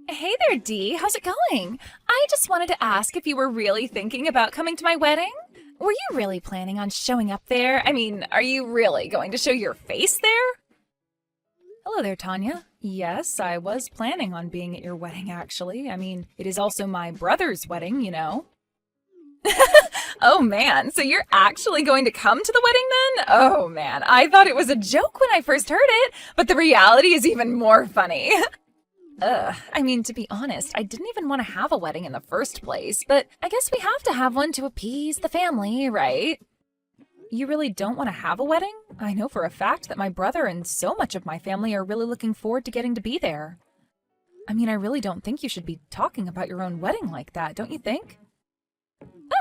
Hey there, Dee. How's it going? I just wanted to ask if you were really thinking about coming to my wedding. Were you really planning on showing up there? I mean, are you really going to show your face there? Hello there, Tanya. Yes, I was planning on being at your wedding, actually. I mean, it is also my brother's wedding, you know. Oh man, so you're actually going to come to the wedding then? Oh man, I thought it was a joke when I first heard it, but the reality is even more funny. Ugh, I mean, to be honest, I didn't even want to have a wedding in the first place, but I guess we have to have one to appease the family, right? You really don't want to have a wedding? I know for a fact that my brother and so much of my family are really looking forward to getting to be there. I mean, I really don't think you should be talking about your own wedding like that, don't you think?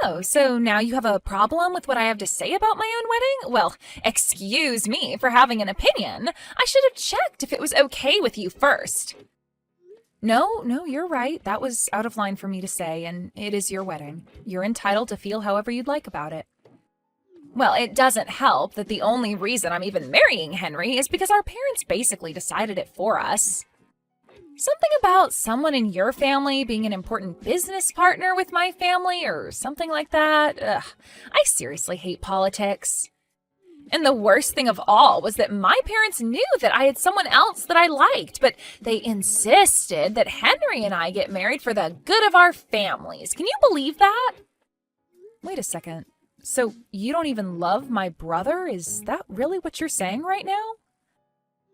Oh, so now you have a problem with what I have to say about my own wedding? Well, excuse me for having an opinion. I should have checked if it was okay with you first. No, you're right. That was out of line for me to say, and it is your wedding. You're entitled to feel however you'd like about it. Well, it doesn't help that the only reason I'm even marrying Henry is because our parents basically decided it for us. Something about someone in your family being an important business partner with my family or something like that. Ugh, I seriously hate politics. And the worst thing of all was that my parents knew that I had someone else that I liked, but they insisted that Henry and I get married for the good of our families. Can you believe that? Wait a second. So you don't even love my brother? Is that really what you're saying right now?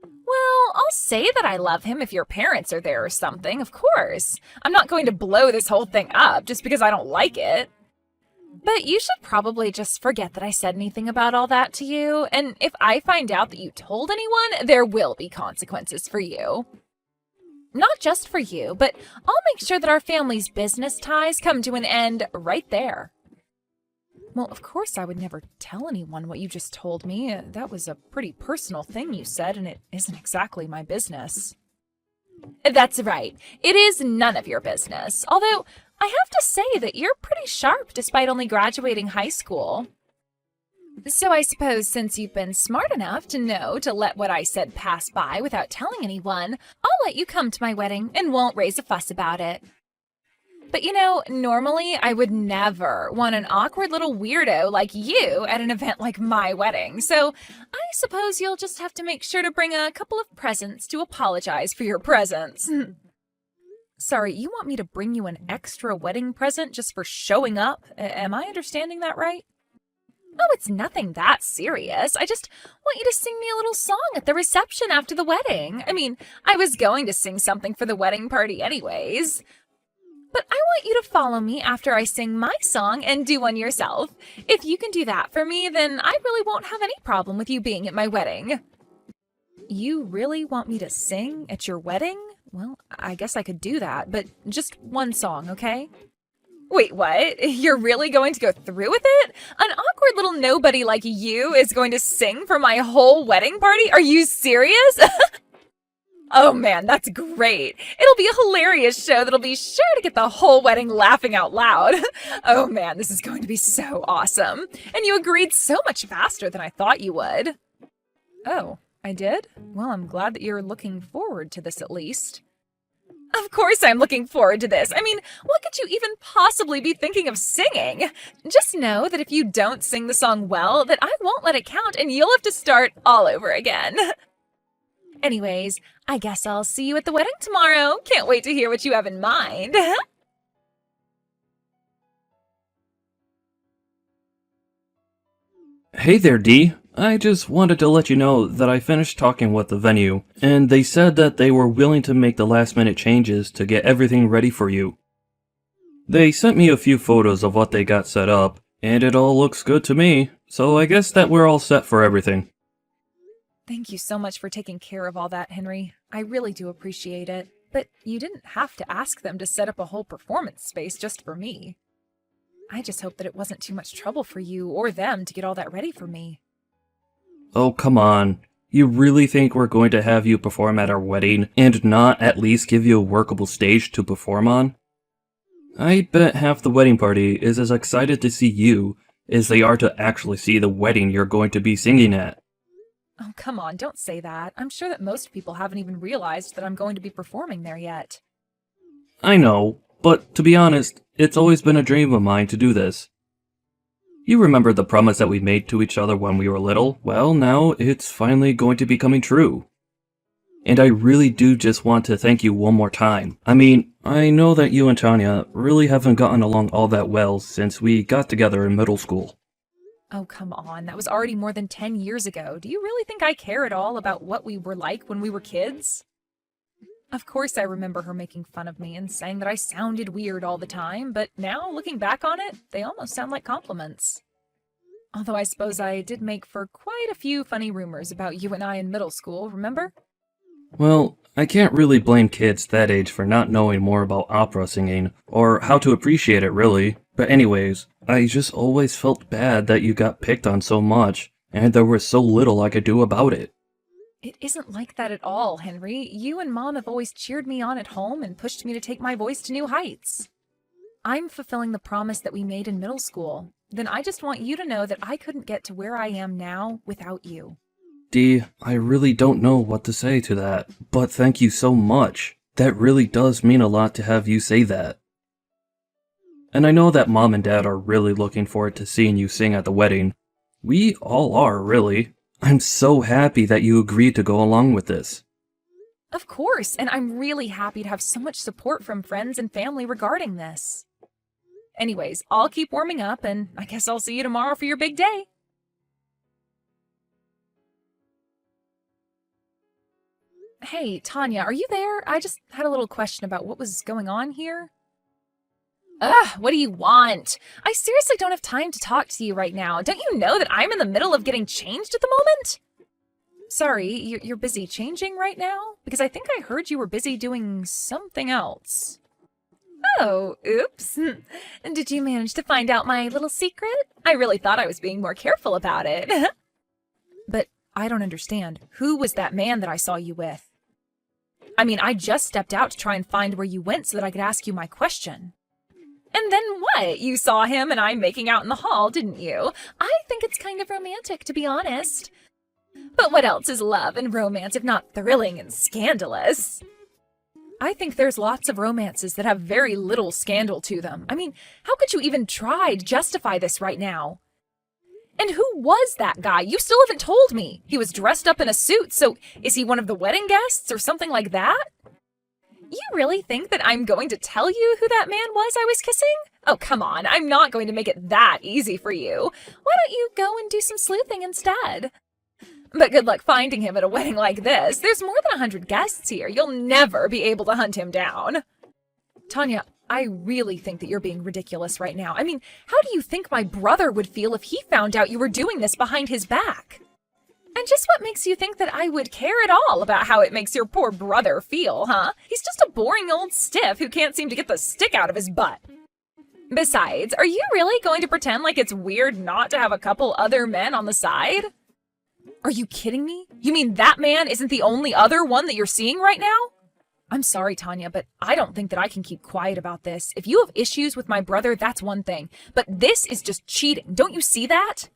Well, I'll say that I love him if your parents are there or something, of course. I'm not going to blow this whole thing up just because I don't like it. But you should probably just forget that I said anything about all that to you, and if I find out that you told anyone, there will be consequences for you. Not just for you, but I'll make sure that our family's business ties come to an end right there. Well, of course I would never tell anyone what you just told me. That was a pretty personal thing you said, and it isn't exactly my business. That's right. It is none of your business, although I have to say that you're pretty sharp despite only graduating high school. So I suppose since you've been smart enough to know to let what I said pass by without telling anyone, I'll let you come to my wedding and won't raise a fuss about it. But you know, normally I would never want an awkward little weirdo like you at an event like my wedding, so I suppose you'll just have to make sure to bring a couple of presents to apologize for your presence. Sorry, you want me to bring you an extra wedding present just for showing up? Am I understanding that right? Oh, it's nothing that serious. I just want you to sing me a little song at the reception after the wedding. I mean, I was going to sing something for the wedding party anyways. But I want you to follow me after I sing my song and do one yourself. If you can do that for me, then I really won't have any problem with you being at my wedding. You really want me to sing at your wedding? Well, I guess I could do that, but just one song, okay? Wait, what? You're really going to go through with it? An awkward little nobody like you is going to sing for my whole wedding party? Are you serious? Oh man, that's great. It'll be a hilarious show that'll be sure to get the whole wedding laughing out loud. Oh man, this is going to be so awesome. And you agreed so much faster than I thought you would. Oh, I did? Well, I'm glad that you're looking forward to this at least. Of course I'm looking forward to this. I mean, what could you even possibly be thinking of singing? Just know that if you don't sing the song well, that I won't let it count and you'll have to start all over again. Anyways, I guess I'll see you at the wedding tomorrow. Can't wait to hear what you have in mind. Hey there, Dee. I just wanted to let you know that I finished talking with the venue, and they said that they were willing to make the last-minute changes to get everything ready for you. They sent me a few photos of what they got set up, and it all looks good to me, so I guess that we're all set for everything. Thank you so much for taking care of all that, Henry. I really do appreciate it. But you didn't have to ask them to set up a whole performance space just for me. I just hope that it wasn't too much trouble for you or them to get all that ready for me. Oh, come on. You really think we're going to have you perform at our wedding and not at least give you a workable stage to perform on? I bet half the wedding party is as excited to see you as they are to actually see the wedding you're going to be singing at. Oh, come on, don't say that. I'm sure that most people haven't even realized that I'm going to be performing there yet. I know, but to be honest, it's always been a dream of mine to do this. You remember the promise that we made to each other when we were little? Well, now it's finally going to be coming true. And I really do just want to thank you one more time. I mean, I know that you and Tanya really haven't gotten along all that well since we got together in middle school. Oh, come on. That was already more than 10 years ago. Do you really think I care at all about what we were like when we were kids? Of course I remember her making fun of me and saying that I sounded weird all the time, but now, looking back on it, they almost sound like compliments. Although I suppose I did make for quite a few funny rumors about you and I in middle school, remember? Well, I can't really blame kids that age for not knowing more about opera singing, or how to appreciate it really. But anyways, I just always felt bad that you got picked on so much, and there was so little I could do about it. It isn't like that at all, Henry. You and Mom have always cheered me on at home and pushed me to take my voice to new heights. I'm fulfilling the promise that we made in middle school. Then I just want you to know that I couldn't get to where I am now without you. Dee, I really don't know what to say to that, but thank you so much. That really does mean a lot to have you say that. And I know that Mom and Dad are really looking forward to seeing you sing at the wedding. We all are, really. I'm so happy that you agreed to go along with this. Of course, and I'm really happy to have so much support from friends and family regarding this. Anyways, I'll keep warming up, and I guess I'll see you tomorrow for your big day. Hey, Tanya, are you there? I just had a little question about what was going on here. Ugh, what do you want? I seriously don't have time to talk to you right now. Don't you know that I'm in the middle of getting changed at the moment? Sorry, you're busy changing right now? Because I think I heard you were busy doing something else. Oh, oops. Did you manage to find out my little secret? I really thought I was being more careful about it. But I don't understand. Who was that man that I saw you with? I mean, I just stepped out to try and find where you went so that I could ask you my question. And then what? You saw him and I making out in the hall, didn't you? I think it's kind of romantic, to be honest. But what else is love and romance if not thrilling and scandalous? I think there's lots of romances that have very little scandal to them. I mean, how could you even try to justify this right now? And who was that guy? You still haven't told me. He was dressed up in a suit, so is he one of the wedding guests or something like that? You really think that I'm going to tell you who that man was I was kissing? Oh, come on. I'm not going to make it that easy for you. Why don't you go and do some sleuthing instead? But good luck finding him at a wedding like this. There's more than 100 guests here. You'll never be able to hunt him down. Tanya, I really think that you're being ridiculous right now. I mean, how do you think my brother would feel if he found out you were doing this behind his back? And just what makes you think that I would care at all about how it makes your poor brother feel, huh? He's just a boring old stiff who can't seem to get the stick out of his butt. Besides, are you really going to pretend like it's weird not to have a couple other men on the side? Are you kidding me? You mean that man isn't the only other one that you're seeing right now? I'm sorry, Tanya, but I don't think that I can keep quiet about this. If you have issues with my brother, that's one thing. But this is just cheating. Don't you see that?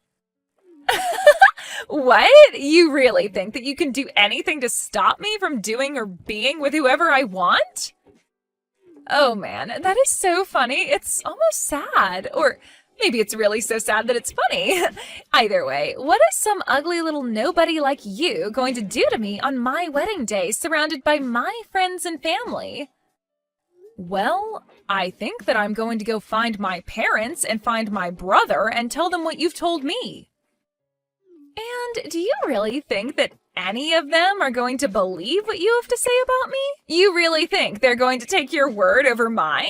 What? You really think that you can do anything to stop me from doing or being with whoever I want? Oh man, that is so funny. It's almost sad. Or maybe it's really so sad that it's funny. Either way, what is some ugly little nobody like you going to do to me on my wedding day surrounded by my friends and family? Well, I think that I'm going to go find my parents and find my brother and tell them what you've told me. And do you really think that any of them are going to believe what you have to say about me? You really think they're going to take your word over mine?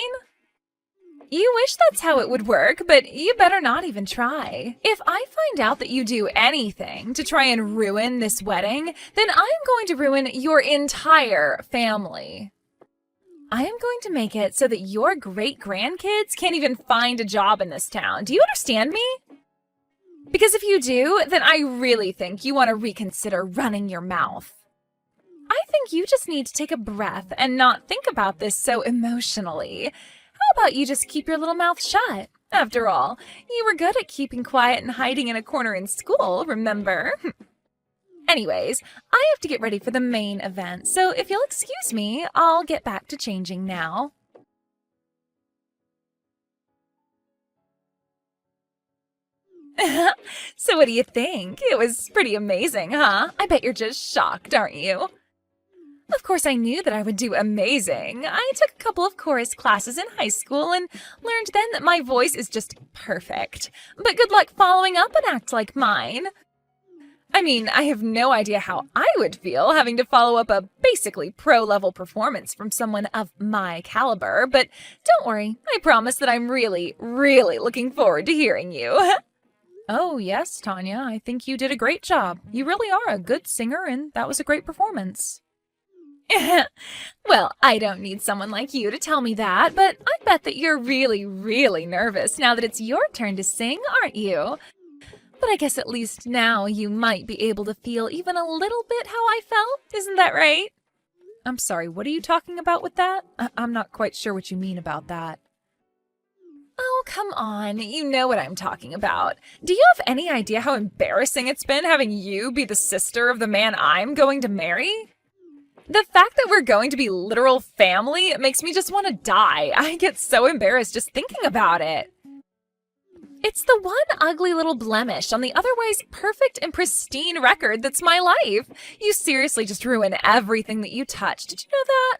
You wish that's how it would work, but you better not even try. If I find out that you do anything to try and ruin this wedding, then I'm going to ruin your entire family. I am going to make it so that your great-grandkids can't even find a job in this town. Do you understand me? Because if you do, then I really think you want to reconsider running your mouth. I think you just need to take a breath and not think about this so emotionally. How about you just keep your little mouth shut? After all, you were good at keeping quiet and hiding in a corner in school, remember? Anyways, I have to get ready for the main event, so if you'll excuse me, I'll get back to changing now. So what do you think? It was pretty amazing, huh? I bet you're just shocked, aren't you? Of course, I knew that I would do amazing. I took a couple of chorus classes in high school and learned then that my voice is just perfect. But good luck following up an act like mine. I mean, I have no idea how I would feel having to follow up a basically pro-level performance from someone of my caliber, but don't worry, I promise that I'm really, really looking forward to hearing you. Oh, yes, Tanya, I think you did a great job. You really are a good singer, and that was a great performance. Well, I don't need someone like you to tell me that, but I bet that you're really, really nervous now that it's your turn to sing, aren't you? But I guess at least now you might be able to feel even a little bit how I felt, isn't that right? I'm sorry, what are you talking about with that? I'm not quite sure what you mean about that. Oh, come on, you know what I'm talking about. Do you have any idea how embarrassing it's been having you be the sister of the man I'm going to marry? The fact that we're going to be literal family makes me just want to die. I get so embarrassed just thinking about it. It's the one ugly little blemish on the otherwise perfect and pristine record that's my life. You seriously just ruin everything that you touch. Did you know that?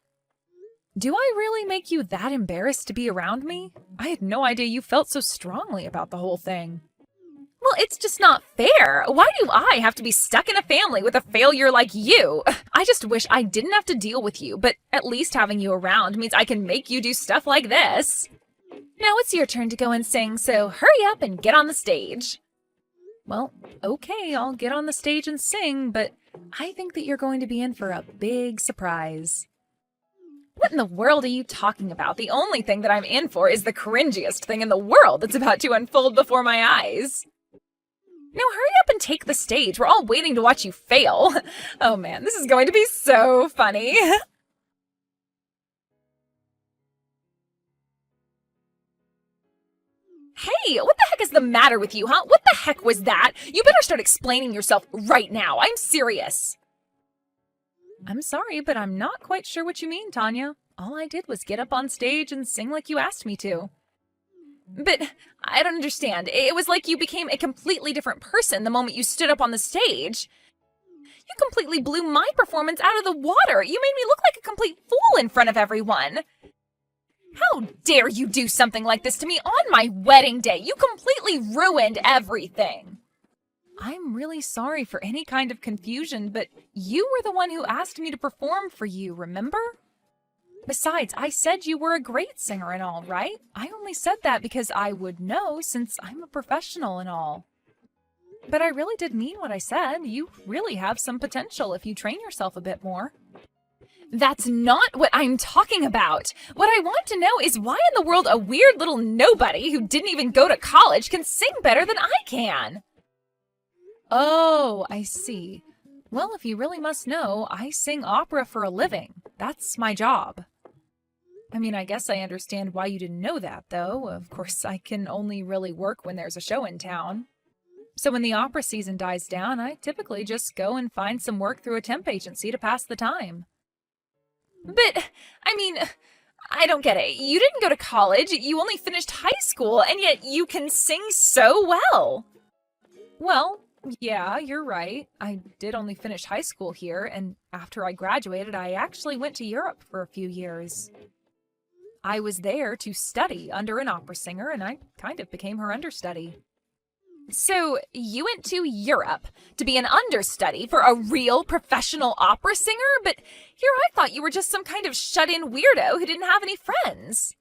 Do I really make you that embarrassed to be around me? I had no idea you felt so strongly about the whole thing. Well, it's just not fair. Why do I have to be stuck in a family with a failure like you? I just wish I didn't have to deal with you, but at least having you around means I can make you do stuff like this. Now it's your turn to go and sing, so hurry up and get on the stage. Well, okay, I'll get on the stage and sing, but I think that you're going to be in for a big surprise. What in the world are you talking about? The only thing that I'm in for is the cringiest thing in the world that's about to unfold before my eyes. Now hurry up and take the stage. We're all waiting to watch you fail. Oh man, this is going to be so funny. Hey, what the heck is the matter with you, huh? What the heck was that? You better start explaining yourself right now. I'm serious. I'm sorry, but I'm not quite sure what you mean, Tanya. All I did was get up on stage and sing like you asked me to. But I don't understand. It was like you became a completely different person the moment you stood up on the stage. You completely blew my performance out of the water. You made me look like a complete fool in front of everyone. How dare you do something like this to me on my wedding day? You completely ruined everything. I'm really sorry for any kind of confusion, but you were the one who asked me to perform for you, remember? Besides, I said you were a great singer and all, right? I only said that because I would know since I'm a professional and all. But I really did mean what I said. You really have some potential if you train yourself a bit more. That's not what I'm talking about. What I want to know is why in the world a weird little nobody who didn't even go to college can sing better than I can. Oh, I see. Well, if you really must know, I sing opera for a living. That's my job. I mean, I guess I understand why you didn't know that, though. Of course, I can only really work when there's a show in town. So when the opera season dies down, I typically just go and find some work through a temp agency to pass the time. But, I mean, I don't get it. You didn't go to college, you only finished high school, and yet you can sing so well. Well, yeah, you're right. I did only finish high school here, and after I graduated, I actually went to Europe for a few years. I was there to study under an opera singer, and I kind of became her understudy. So, you went to Europe to be an understudy for a real professional opera singer? But here I thought you were just some kind of shut-in weirdo who didn't have any friends.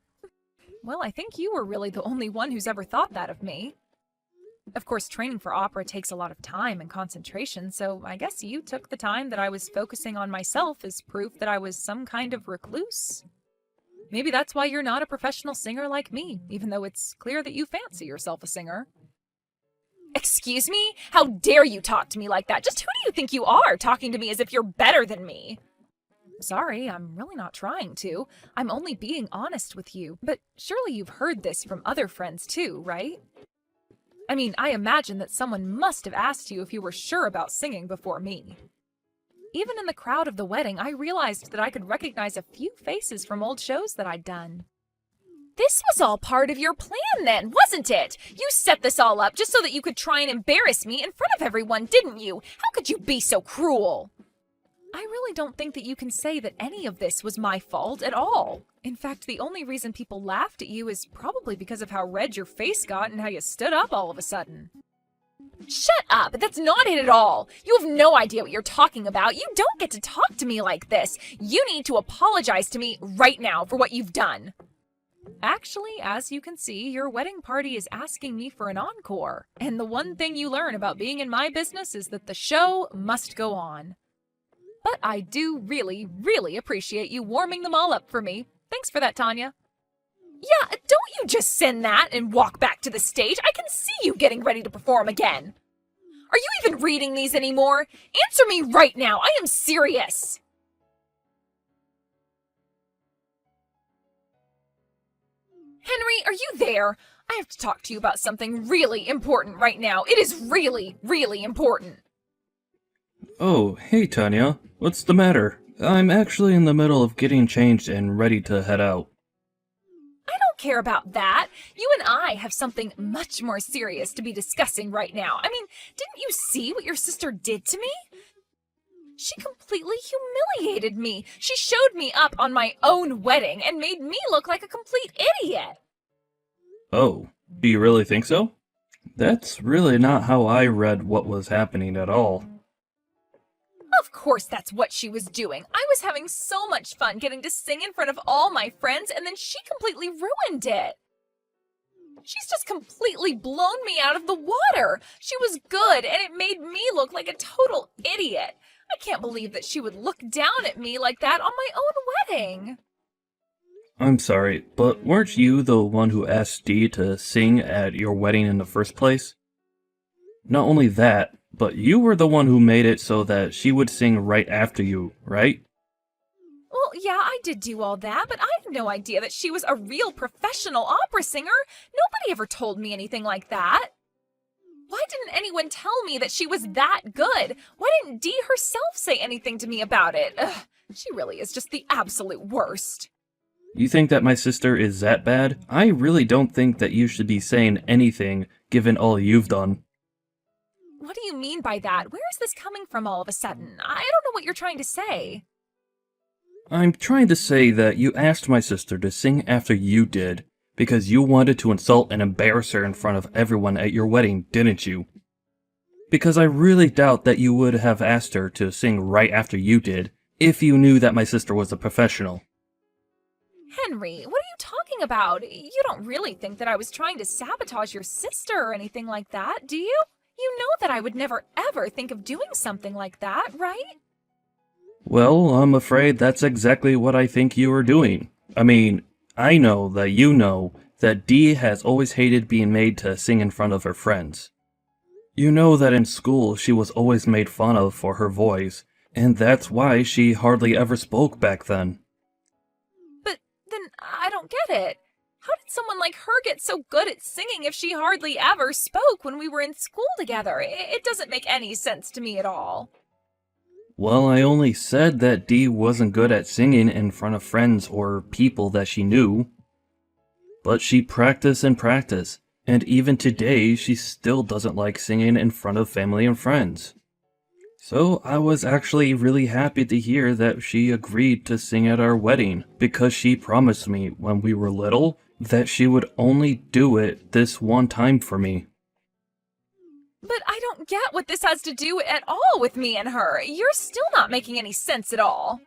Well, I think you were really the only one who's ever thought that of me. Of course, training for opera takes a lot of time and concentration, so I guess you took the time that I was focusing on myself as proof that I was some kind of recluse. Maybe that's why you're not a professional singer like me, even though it's clear that you fancy yourself a singer. Excuse me? How dare you talk to me like that? Just who do you think you are, talking to me as if you're better than me? Sorry, I'm really not trying to. I'm only being honest with you. But surely you've heard this from other friends too, right? I mean, I imagine that someone must have asked you if you were sure about singing before me. Even in the crowd of the wedding, I realized that I could recognize a few faces from old shows that I'd done. This was all part of your plan then, wasn't it? You set this all up just so that you could try and embarrass me in front of everyone, didn't you? How could you be so cruel? I really don't think that you can say that any of this was my fault at all. In fact, the only reason people laughed at you is probably because of how red your face got and how you stood up all of a sudden. Shut up! That's not it at all! You have no idea what you're talking about. You don't get to talk to me like this. You need to apologize to me right now for what you've done. Actually, as you can see, your wedding party is asking me for an encore. And the one thing you learn about being in my business is that the show must go on. But I do really, really appreciate you warming them all up for me. Thanks for that, Tanya. Yeah, don't you just send that and walk back to the stage. I can see you getting ready to perform again. Are you even reading these anymore? Answer me right now. I am serious. Henry, are you there? I have to talk to you about something really important right now. It is really, really important. Oh, hey Tanya. What's the matter? I'm actually in the middle of getting changed and ready to head out. I don't care about that. You and I have something much more serious to be discussing right now. I mean, didn't you see what your sister did to me? She completely humiliated me. She showed me up on my own wedding and made me look like a complete idiot. Oh, do you really think so? That's really not how I read what was happening at all. Of course that's what she was doing. I was having so much fun getting to sing in front of all my friends, and then she completely ruined it. She's just completely blown me out of the water. She was good, and it made me look like a total idiot. I can't believe that she would look down at me like that on my own wedding. I'm sorry, but weren't you the one who asked Dee to sing at your wedding in the first place? Not only that, but you were the one who made it so that she would sing right after you, right? Well, yeah, I did do all that, but I had no idea that she was a real professional opera singer. Nobody ever told me anything like that. Why didn't anyone tell me that she was that good? Why didn't Dee herself say anything to me about it? Ugh, she really is just the absolute worst. You think that my sister is that bad? I really don't think that you should be saying anything, given all you've done. What do you mean by that? Where is this coming from all of a sudden? I don't know what you're trying to say. I'm trying to say that you asked my sister to sing after you did, because you wanted to insult and embarrass her in front of everyone at your wedding, didn't you? Because I really doubt that you would have asked her to sing right after you did, if you knew that my sister was a professional. Henry, what are you talking about? You don't really think that I was trying to sabotage your sister or anything like that, do you? You know that I would never ever think of doing something like that, right? Well, I'm afraid that's exactly what I think you were doing. I mean, I know that you know that Dee has always hated being made to sing in front of her friends. You know that in school she was always made fun of for her voice, and that's why she hardly ever spoke back then. But then I don't get it. How did someone like her get so good at singing if she hardly ever spoke when we were in school together? It doesn't make any sense to me at all. Well, I only said that Dee wasn't good at singing in front of friends or people that she knew. But she practiced and practiced, and even today she still doesn't like singing in front of family and friends. So I was actually really happy to hear that she agreed to sing at our wedding, because she promised me when we were little that she would only do it this one time for me. But I don't get what this has to do at all with me and her. You're still not making any sense at all.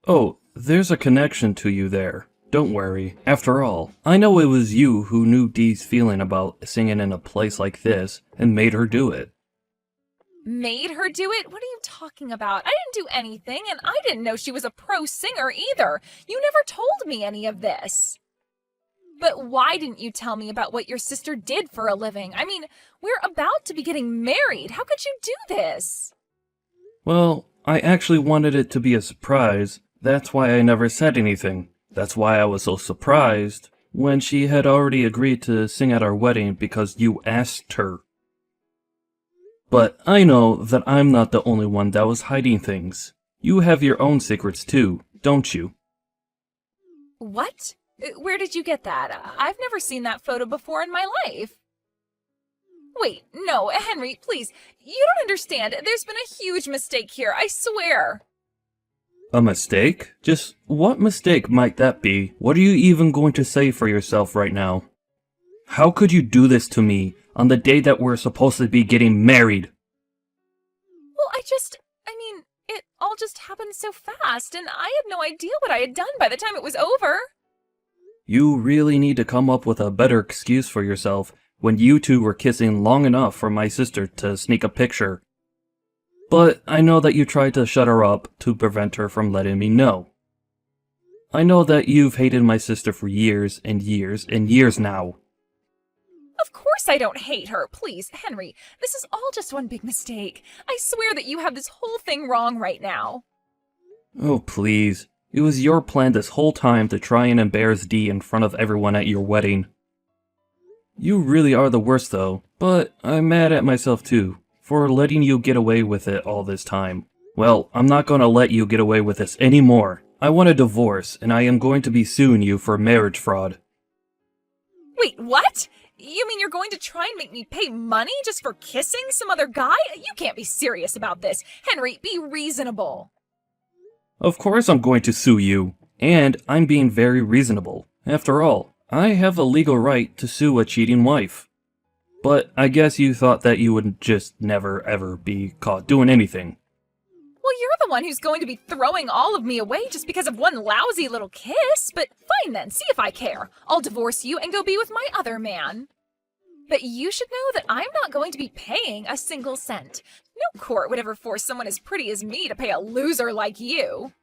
Oh, there's a connection to you there. Don't worry. After all, I know it was you who knew Dee's feeling about singing in a place like this and made her do it. Made her do it? What are you talking about? I didn't do anything, and I didn't know she was a pro singer either. You never told me any of this. But why didn't you tell me about what your sister did for a living? I mean, we're about to be getting married. How could you do this? Well, I actually wanted it to be a surprise. That's why I never said anything. That's why I was so surprised when she had already agreed to sing at our wedding because you asked her. But I know that I'm not the only one that was hiding things. You have your own secrets too, don't you? What? Where did you get that? I've never seen that photo before in my life. Wait, no, Henry, please. You don't understand. There's been a huge mistake here, I swear. A mistake? Just what mistake might that be? What are you even going to say for yourself right now? How could you do this to me on the day that we're supposed to be getting married? Well, it all just happened so fast, and I had no idea what I had done by the time it was over. You really need to come up with a better excuse for yourself when you two were kissing long enough for my sister to sneak a picture. But I know that you tried to shut her up to prevent her from letting me know. I know that you've hated my sister for years and years and years now. Of course I don't hate her. Please, Henry, this is all just one big mistake. I swear that you have this whole thing wrong right now. Oh, please. It was your plan this whole time to try and embarrass Dee in front of everyone at your wedding. You really are the worst though, but I'm mad at myself too, for letting you get away with it all this time. Well, I'm not gonna let you get away with this anymore. I want a divorce, and I am going to be suing you for marriage fraud. Wait, what? You mean you're going to try and make me pay money just for kissing some other guy? You can't be serious about this. Henry, be reasonable. Of course I'm going to sue you, and I'm being very reasonable. After all, I have a legal right to sue a cheating wife. But I guess you thought that you would just never ever be caught doing anything. Well, you're the one who's going to be throwing all of me away just because of one lousy little kiss, but fine then, see if I care. I'll divorce you and go be with my other man. But you should know that I'm not going to be paying a single cent. No court would ever force someone as pretty as me to pay a loser like you.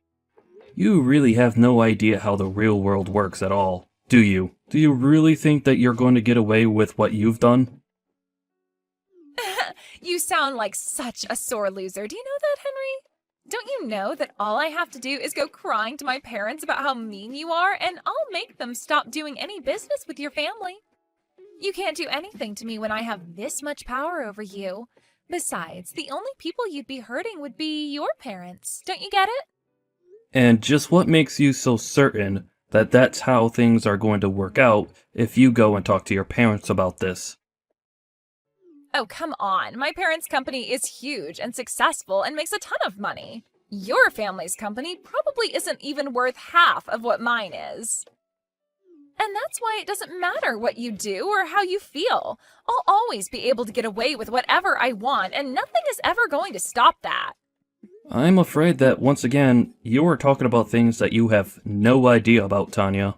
You really have no idea how the real world works at all, do you? Do you really think that you're going to get away with what you've done? You sound like such a sore loser. Do you know that, Henry? Don't you know that all I have to do is go crying to my parents about how mean you are, and I'll make them stop doing any business with your family? You can't do anything to me when I have this much power over you. Besides, the only people you'd be hurting would be your parents. Don't you get it? And just what makes you so certain that that's how things are going to work out if you go and talk to your parents about this? Oh, come on. My parents' company is huge and successful and makes a ton of money. Your family's company probably isn't even worth half of what mine is. And that's why it doesn't matter what you do or how you feel. I'll always be able to get away with whatever I want, and nothing is ever going to stop that. I'm afraid that, once again, you are talking about things that you have no idea about, Tanya.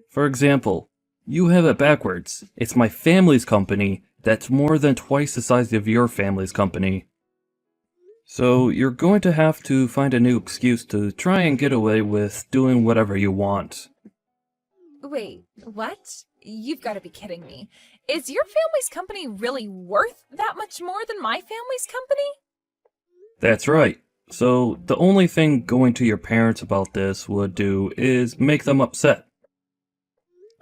For example, you have it backwards. It's my family's company that's more than twice the size of your family's company. So you're going to have to find a new excuse to try and get away with doing whatever you want. Wait, what? You've got to be kidding me. Is your family's company really worth that much more than my family's company? That's right. So the only thing going to your parents about this would do is make them upset.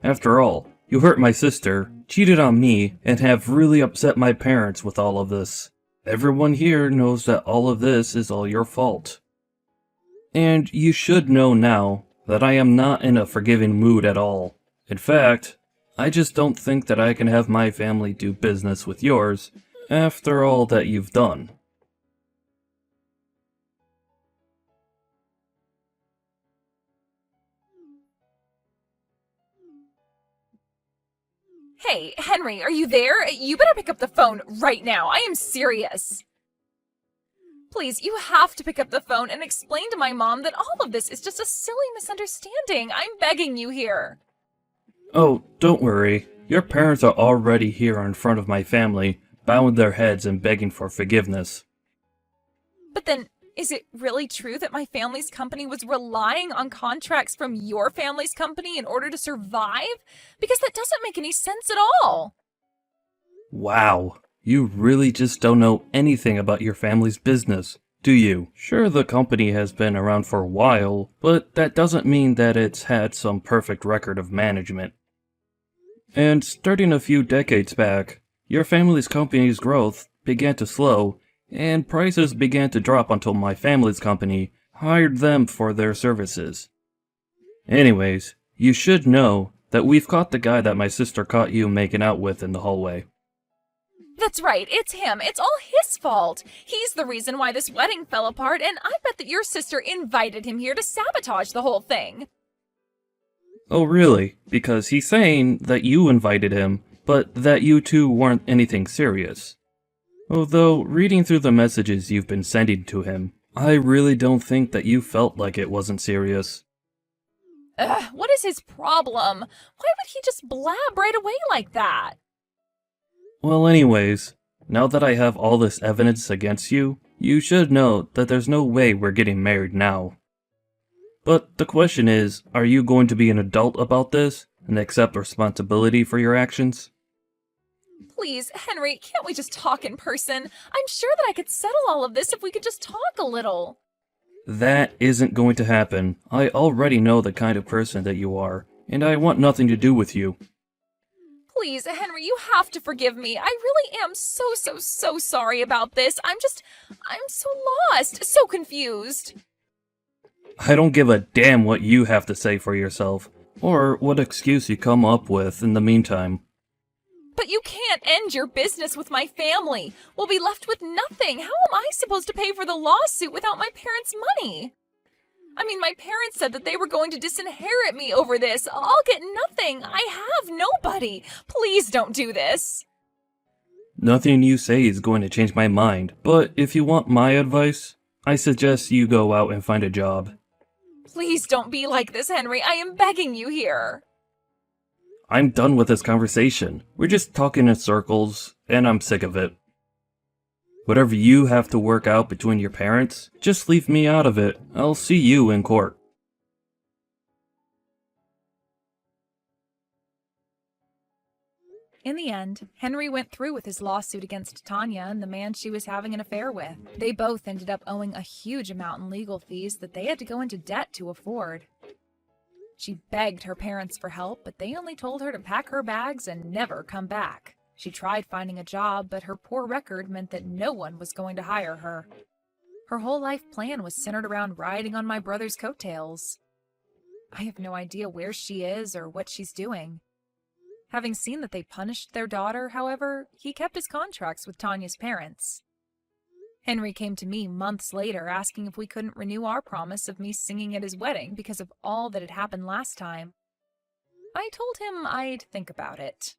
After all, you hurt my sister, cheated on me, and have really upset my parents with all of this. Everyone here knows that all of this is all your fault. And you should know now that I am not in a forgiving mood at all. In fact, I just don't think that I can have my family do business with yours after all that you've done. Hey, Henry, are you there? You better pick up the phone right now. I am serious. Please, you have to pick up the phone and explain to my mom that all of this is just a silly misunderstanding. I'm begging you here. Oh, don't worry. Your parents are already here in front of my family, bowing their heads and begging for forgiveness. But then, is it really true that my family's company was relying on contracts from your family's company in order to survive? Because that doesn't make any sense at all. Wow, you really just don't know anything about your family's business, do you? Sure, the company has been around for a while, but that doesn't mean that it's had some perfect record of management. And starting a few decades back, your family's company's growth began to slow, and prices began to drop until my family's company hired them for their services. Anyways, You should know that we've caught the guy that my sister caught you making out with in the hallway. That's right, it's him. It's all his fault. He's the reason why this wedding fell apart, and I bet that your sister invited him here to sabotage the whole thing. Oh really? Because he's saying that you invited him, but that you two weren't anything serious. Although, reading through the messages you've been sending to him, I really don't think that you felt like it wasn't serious. Ugh, what is his problem? Why would he just blab right away like that? Well anyways, now that I have all this evidence against you, you should know that there's no way we're getting married now. But the question is, are you going to be an adult about this and accept responsibility for your actions? Please, Henry, can't we just talk in person? I'm sure that I could settle all of this if we could just talk a little. That isn't going to happen. I already know the kind of person that you are, and I want nothing to do with you. Please, Henry, you have to forgive me. I really am so sorry about this. I'm so lost, so confused. I don't give a damn what you have to say for yourself, or what excuse you come up with in the meantime. But you can't end your business with my family. We'll be left with nothing. How am I supposed to pay for the lawsuit without my parents' money? I mean, my parents said that they were going to disinherit me over this. I'll get nothing. I have nobody. Please don't do this. Nothing you say is going to change my mind, but if you want my advice, I suggest you go out and find a job. Please don't be like this, Henry. I am begging you here. I'm done with this conversation. We're just talking in circles, and I'm sick of it. Whatever you have to work out between your parents, just leave me out of it. I'll see you in court. In the end, Henry went through with his lawsuit against Tanya and the man she was having an affair with. They both ended up owing a huge amount in legal fees that they had to go into debt to afford. She begged her parents for help, but they only told her to pack her bags and never come back. She tried finding a job, but her poor record meant that no one was going to hire her. Her whole life plan was centered around riding on my brother's coattails. I have no idea where she is or what she's doing. Having seen that they punished their daughter, however, he kept his contracts with Tanya's parents. Henry came to me months later asking if we couldn't renew our promise of me singing at his wedding because of all that had happened last time. I told him I'd think about it.